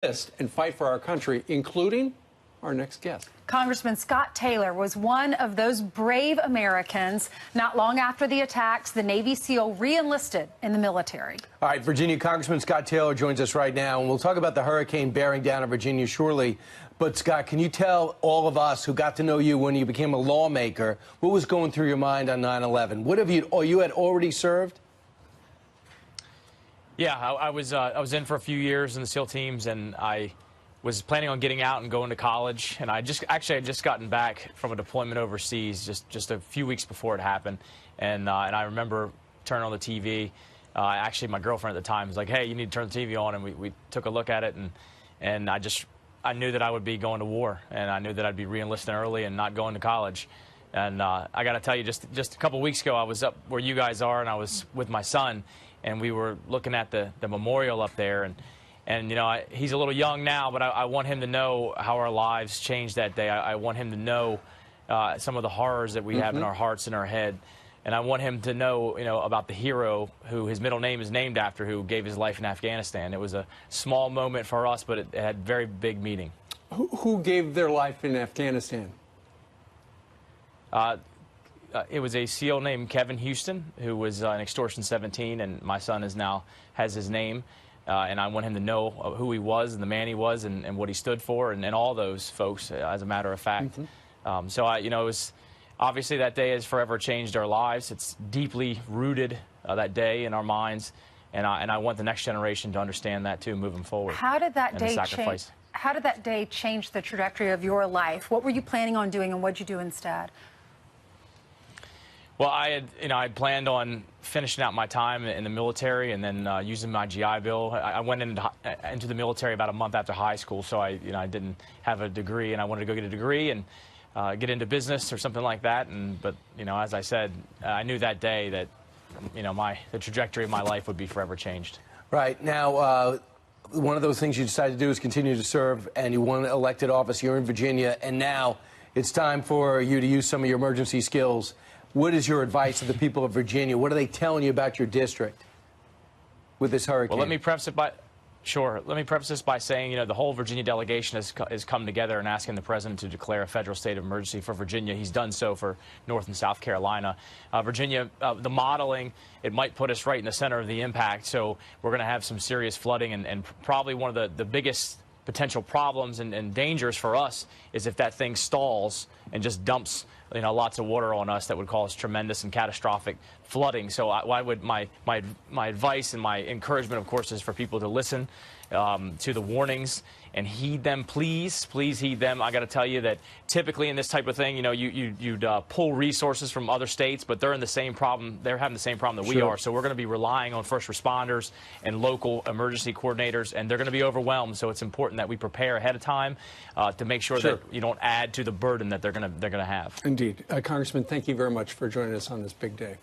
and fight for our country, including our next guest. Congressman Scott Taylor was one of those brave Americans. Not long after the attacks, the Navy SEAL re-enlisted in the military. All right, Virginia Congressman Scott Taylor joins us right now, and we'll talk about the hurricane bearing down on Virginia shortly. But, Scott, can you tell all of us who got to know you when you became a lawmaker what was going through your mind on 9/11? What have you had already served? Yeah, I was in for a few years in the SEAL teams, and I was planning on getting out and going to college. And I had just gotten back from a deployment overseas just a few weeks before it happened. And I remember turning on the TV. Actually, my girlfriend at the time was like, "Hey, you need to turn the TV on." And we took a look at it, and I knew that I would be going to war, and I knew that I'd be re-enlisting early and not going to college. And I got to tell you, just a couple weeks ago, I was up where you guys are, and I was with my son, and we were looking at the memorial up there, and you know, he's a little young now, but I want him to know how our lives changed that day. I want him to know some of the horrors that we have in our hearts and our head, and I want him to know, you know, about the hero who his middle name is named after, who gave his life in Afghanistan. It was a small moment for us, but it had very big meaning. Who gave their life in Afghanistan? It was a SEAL named Kevin Houston, who was an Extortion 17, and my son has his name. And I want him to know who he was and the man he was and what he stood for, and all those folks, as a matter of fact. You know, it was obviously that day has forever changed our lives. It's deeply rooted, that day, in our minds, and I want the next generation to understand that too, moving forward. How did that day change? How did that day change the trajectory of your life? What were you planning on doing, and what did you do instead? Well, I had planned on finishing out my time in the military and then using my GI Bill. I went into the military about a month after high school, so I didn't have a degree, and I wanted to go get a degree and get into business or something like that. But you know, as I said, I knew that day that the trajectory of my life would be forever changed. Right now, one of those things you decided to do is continue to serve, and you won elected office. You're in Virginia, and now it's time for you to use some of your emergency skills. What is your advice to the people of Virginia? What are they telling you about your district with this hurricane? Well, let me preface this by saying, you know, the whole Virginia delegation has come together and asking the president to declare a federal state of emergency for Virginia. He's done so for North and South Carolina. Virginia, the modeling, it might put us right in the center of the impact. So we're going to have some serious flooding, and probably one of the biggest potential problems and dangers for us is if that thing stalls and just dumps, you know, lots of water on us. That would cause tremendous and catastrophic flooding. So my advice and my encouragement, of course, is for people to listen to the warnings and heed them. Please heed them. I got to tell you that typically in this type of thing, you know, you'd pull resources from other states, but they're in the same problem. They're having the same problem that we are. So we're going to be relying on first responders and local emergency coordinators, and they're going to be overwhelmed. So it's important that we prepare ahead of time to make sure that you don't add to the burden that they're going to have. Indeed. Congressman, thank you very much for joining us on this big day.